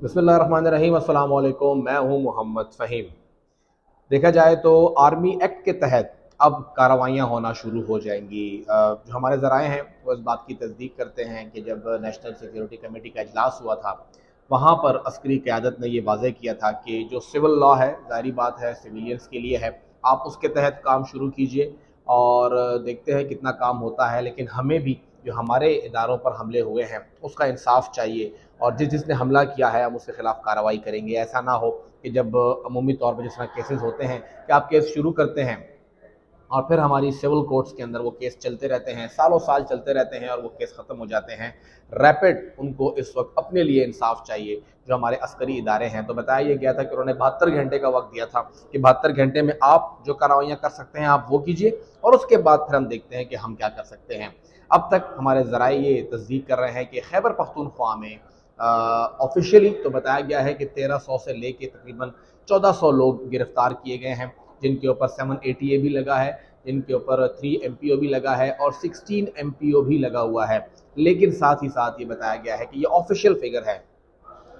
बिस्मिल्लाहिर्रहमानिर्रहीम। अस्सलाम वालेकुम। मैं हूं मोहम्मद फ़हीम। देखा जाए तो आर्मी एक्ट के तहत अब कार्रवाइयाँ होना शुरू हो जाएंगी। जो हमारे ज़राए हैं वो इस बात की तस्दीक करते हैं कि जब नेशनल सिक्योरिटी कमेटी का इजलास हुआ था, वहाँ पर अस्करी क़यादत ने ये वाज़ेह किया था कि जो सिविल लॉ है, ज़ाहिरी बात है सिविलियंस के लिए है, आप उसके तहत काम शुरू कीजिए और देखते हैं कितना काम होता है। लेकिन हमें भी जो हमारे इदारों पर हमले हुए हैं उसका इंसाफ चाहिए, और जिसने हमला किया है हम उसके खिलाफ कार्रवाई करेंगे। ऐसा ना हो कि जब अमूमी तौर पर जिस तरह केसेस होते हैं कि आप केस शुरू करते हैं और फिर हमारी सिविल कोर्ट्स के अंदर वो केस चलते रहते हैं, सालों साल चलते रहते हैं और वो केस ख़त्म हो जाते हैं। रैपिड उनको इस वक्त अपने लिए इंसाफ चाहिए जो हमारे अस्करी इदारे हैं। तो बताया ये गया था कि उन्होंने 72 घंटे का वक्त दिया था कि 72 घंटे में आप जो कार्रवाइयाँ कर सकते हैं आप वो कीजिए, और उसके बाद फिर हम देखते हैं कि हम क्या कर सकते हैं। अब तक हमारे ज़राए ये तस्दीक कर रहे हैं कि खैबर पख्तूनख्वा में ऑफिशियली तो बताया गया है कि 1300 से लेके तकरीबन 1400 लोग गिरफ्तार किए गए हैं, जिनके ऊपर 7 ATA भी लगा है, जिनके ऊपर 3 MPO भी लगा है और 16 MPO भी लगा हुआ है। लेकिन साथ ही साथ ये बताया गया है कि ये ऑफिशियल फिगर है,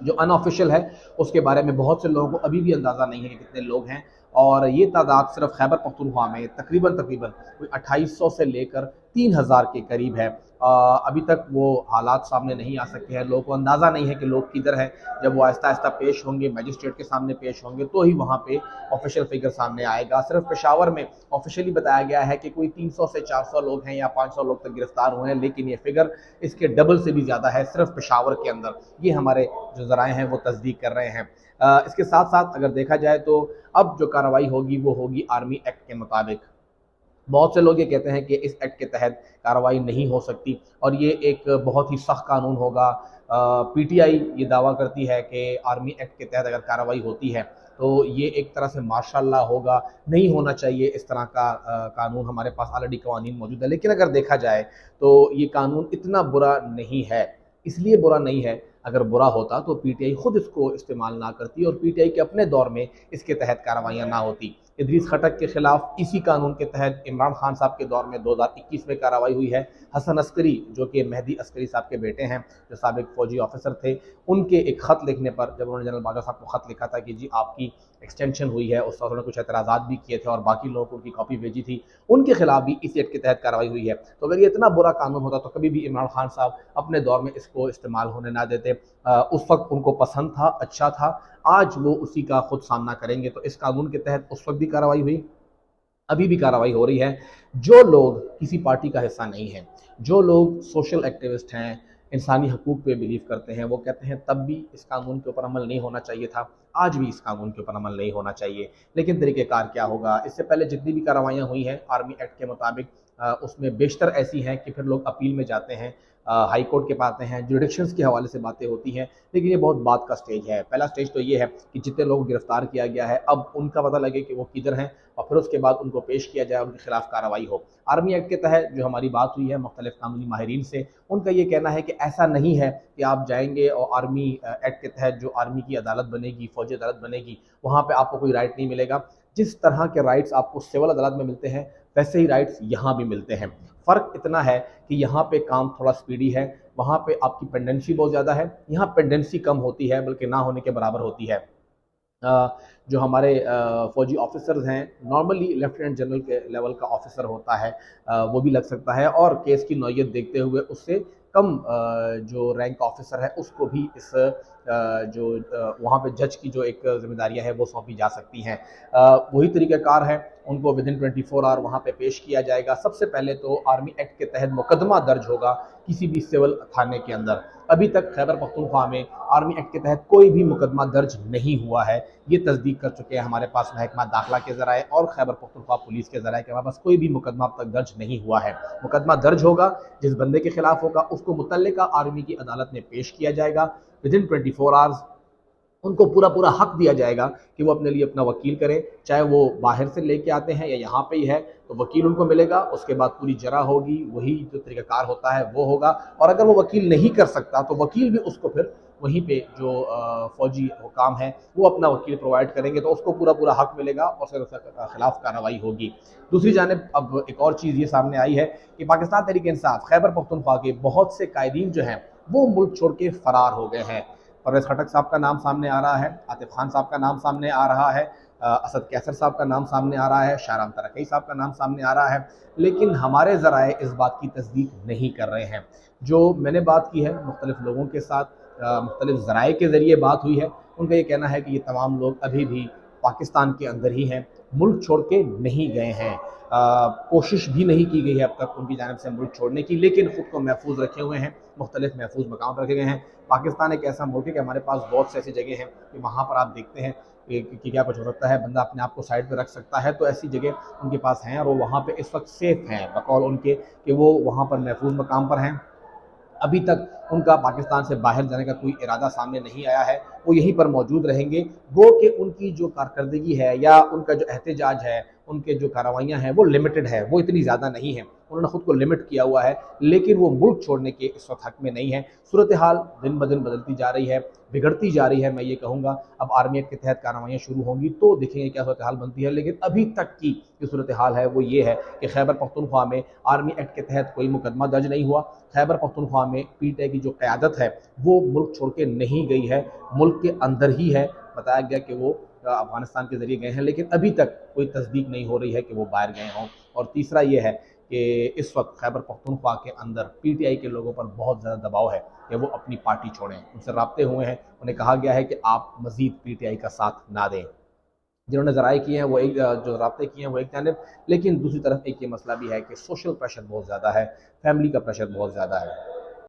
जो अनऑफिशियल है उसके बारे में बहुत से लोगों को अभी भी अंदाज़ा नहीं है कि कितने लोग हैं। और ये तादाद सिर्फ खैबर पख्तूनख्वा में तकरीबन तकरीबन कोई 2800 से लेकर 3000 के करीब है। अभी तक वो हालात सामने नहीं आ सके हैं, लोगों को अंदाज़ा नहीं है कि लोग किधर हैं। जब वो आहिस्ता आहिस्ता पेश होंगे, मैजिस्ट्रेट के सामने पेश होंगे, तो ही वहाँ पे ऑफिशियल फिगर सामने आएगा। सिर्फ पेशावर में ऑफिशियली बताया गया है कि कोई 300 से 400 लोग हैं या 500 लोग तक गिरफ्तार हुए हैं, लेकिन ये फिगर इसके डबल से भी ज़्यादा है सिर्फ पेशावर के अंदर। ये हमारे जो ज़राए हैं वो तस्दीक कर रहे हैं। इसके साथ साथ अगर देखा जाए तो अब जो कार्रवाई होगी वो होगी आर्मी एक्ट के मुताबिक। बहुत से लोग ये कहते हैं कि इस एक्ट के तहत कार्रवाई नहीं हो सकती और ये एक बहुत ही सख्त कानून होगा। PTI ये दावा करती है कि आर्मी एक्ट के तहत अगर कार्रवाई होती है तो ये एक तरह से मार्शल लॉ होगा, नहीं होना चाहिए इस तरह का कानून। हमारे पास ऑलरेडी कानून मौजूद है, लेकिन अगर देखा जाए तो ये कानून इतना बुरा नहीं है। इसलिए बुरा नहीं है, अगर बुरा होता तो PTI खुद इसको इस्तेमाल ना करती और PTI के अपने दौर में इसके तहत कार्रवाइयाँ ना होती। इदरीस खटक के खिलाफ इसी कानून के तहत इमरान खान साहब के दौर में 2021 में कार्रवाई हुई है। हसन अस्करी जो कि मेहदी अस्करी साहब के बेटे हैं, जो साबिक फौजी ऑफिसर थे, उनके एक ख़त लिखने पर जब उन्होंने जनरल बाजवा साहब को ख़त लिखा था कि जी आपकी एक्सटेंशन हुई है, उस वक्त उन्होंने कुछ एतराज़ात भी किए थे और बाकी लोगों को उनकी कॉपी भेजी थी, उनके खिलाफ भी इसी एक्ट के तहत कार्रवाई हुई है। तो अगर ये इतना बुरा कानून होता तो कभी भी इमरान खान साहब अपने दौर में इसको इस्तेमाल होने ना देते। उस वक्त उनको पसंद था, अच्छा था, आज वो उसी का खुद सामना करेंगे। तो इस कानून के तहत उस वक्त भी कार्रवाई हुई, अभी भी कार्रवाई हो रही है। जो लोग किसी पार्टी का हिस्सा नहीं हैं, जो लोग सोशल एक्टिविस्ट हैं, इंसानी हकूक़ पे बिलीव करते हैं, वो कहते हैं तब भी इस कानून के ऊपर अमल नहीं होना चाहिए था, आज भी इस कानून के ऊपर अमल नहीं होना चाहिए। लेकिन तरीक़ेकार क्या होगा? इससे पहले जितनी भी कार्रवाइयाँ हुई हैं आर्मी एक्ट के मुताबिक, उसमें बेशतर ऐसी हैं कि फिर लोग अपील में जाते हैं, हाई कोर्ट के पास आते हैं, जुडिक्शंस के हवाले से बातें होती हैं। लेकिन ये बहुत बात का स्टेज है। पहला स्टेज तो ये है कि जितने लोग गिरफ्तार किया गया है अब उनका पता लगे कि वो किधर हैं, और फिर उसके बाद उनको पेश किया जाए, उनके खिलाफ कार्रवाई हो। आर्मी एक्ट के तहत जो हमारी बात हुई है मुख्तलिफ कानूनी माहिरीन से, उनका ये कहना है कि ऐसा नहीं है कि आप जाएंगे और आर्मी एक्ट के तहत जो आर्मी की अदालत बनेगी, फौजी अदालत बनेगी, वहाँ पर आपको कोई राइट नहीं मिलेगा। जिस तरह के राइट्स आपको सिविल अदालत में मिलते हैं वैसे ही राइट्स यहाँ भी मिलते हैं। फ़र्क इतना है कि यहाँ पे काम थोड़ा स्पीडी है, वहाँ पे आपकी पेंडेंसी बहुत ज़्यादा है, यहाँ पेंडेंसी कम होती है, बल्कि ना होने के बराबर होती है। जो हमारे फ़ौजी ऑफिसर्स हैं, नॉर्मली लेफ्टिनेंट जनरल के लेवल का ऑफिसर होता है, वो भी लग सकता है, और केस की नौइयत देखते हुए उससे कम जो रैंक ऑफिसर है उसको भी इस वहाँ पे जज की जो एक जिम्मेदारियाँ हैं वो सौंपी जा सकती हैं। वही तरीक़ाकार है, उनको विदिन 24 आवर वहाँ पे पेश किया जाएगा। सबसे पहले तो आर्मी एक्ट के तहत मुकदमा दर्ज होगा किसी भी सिविल थाने के अंदर। अभी तक खैबर पख्तूनख्वा में आर्मी एक्ट के तहत कोई भी मुकदमा दर्ज नहीं हुआ है। ये तस्दीक कर चुके हैं हमारे पास महकमा दाखिला के ज़राए और खैबर पख्तूनख्वा पुलिस के ज़राए कि हमारे पास कोई भी मुकदमा अब तक दर्ज नहीं हुआ है। मुकदमा दर्ज होगा, जिस बंदे के खिलाफ होगा उसको मुतल्लिका आर्मी की अदालत में पेश किया जाएगा। विदिन 24 आवर्स उनको पूरा पूरा हक दिया जाएगा कि वो अपने लिए अपना वकील करें, चाहे वो बाहर से लेके आते हैं या यहाँ पे ही है, तो वकील उनको मिलेगा। उसके बाद पूरी जरा होगी, वही जो तरीक़ाकार होता है वो होगा। और अगर वो वकील नहीं कर सकता तो वकील भी उसको फिर वहीं पे जो फ़ौजी हुकाम है वो अपना वकील प्रोवाइड करेंगे, तो उसको पूरा पूरा हक मिलेगा और फिर उसके खिलाफ कार्रवाई होगी। दूसरी जानिब अब एक और चीज़ ये सामने आई है कि पाकिस्तान तहरीक इंसाफ खैबर पख्तूनख्वा के बहुत से कायदीन जो हैं वो मुल्क छोड़ के फ़रार हो गए हैं। परवेज़ खटक साहब का नाम सामने आ रहा है, आतिफ खान साहब का नाम सामने आ रहा है, असद कैसर साहब का नाम सामने आ रहा है, शाहराम तरक़ई साहब का नाम सामने आ रहा है, लेकिन हमारे ज़राए इस बात की तस्दीक नहीं कर रहे हैं। जो मैंने बात की है मुख्तलिफ़ लोगों के साथ, मुख्तलिफ़ ज़राए के ज़रिए बात हुई है, उनका ये कहना है कि ये तमाम लोग अभी भी पाकिस्तान के अंदर ही हैं, मुल्क छोड़ के नहीं गए हैं। कोशिश भी नहीं की गई है अब तक उनकी जानिब से मुल्क छोड़ने की, लेकिन ख़ुद को महफूज रखे हुए हैं, मुख्तलिफ़ महफूज मकाम पर रखे गए हैं। पाकिस्तान एक ऐसा मुल्क है कि हमारे पास बहुत से ऐसी जगह हैं कि वहाँ पर आप देखते हैं कि क्या कुछ हो सकता है, बंदा अपने आप को साइड पे रख सकता है, तो ऐसी जगह उनके पास हैं और वो वहाँ पे इस वक्त सेफ़ हैं बकौल उनके कि वो वहाँ पर महफूज मकाम पर हैं। अभी तक उनका पाकिस्तान से बाहर जाने का कोई इरादा सामने नहीं आया है, वो यहीं पर मौजूद रहेंगे। गो कि उनकी जो कारकर्दगी है या उनका जो एहतजाज है, उनके जो कार्रवाइयाँ हैं वो लिमिटेड है, वो इतनी ज़्यादा नहीं है, उन्होंने ख़ुद को लिमिट किया हुआ है, लेकिन वो मुल्क छोड़ने के इस वक्त हक़ में नहीं है। सूरत हाल दिन ब दिन बदलती जा रही है, बिगड़ती जा रही है, मैं ये कहूँगा। अब आर्मी एक्ट के तहत कार्रवाइयाँ शुरू होंगी तो देखेंगे क्या सूरत हाल बनती है, लेकिन अभी तक की जो सूरत हाल है वो ये है कि खैबर पख्तूनख्वा में आर्मी एक्ट के तहत कोई मुकदमा दर्ज नहीं हुआ। खैबर पख्तूनख्वा में पीटीआई की जो क़यादत है वो मुल्क छोड़ के नहीं गई है, मुल्क के अंदर ही है। बताया गया कि वो अफ़गानिस्तान के ज़रिए गए हैं, लेकिन अभी तक कोई तस्दीक नहीं हो रही है कि वो बाहर गए हों। और तीसरा ये है कि इस वक्त खैबर पख्तूनख्वा के अंदर पीटीआई के लोगों पर बहुत ज़्यादा दबाव है कि वो अपनी पार्टी छोड़ें। उनसे राब्ते हुए हैं, उन्हें कहा गया है कि आप मज़ीद पीटीआई का साथ ना दें। जिन्होंने ज़राए किए हैं वो एक, जो राब्ते किए हैं वो एक जानिब, लेकिन दूसरी तरफ एक ये मसला भी है कि सोशल प्रेशर बहुत ज़्यादा है, फैमिली का प्रेशर बहुत ज़्यादा है।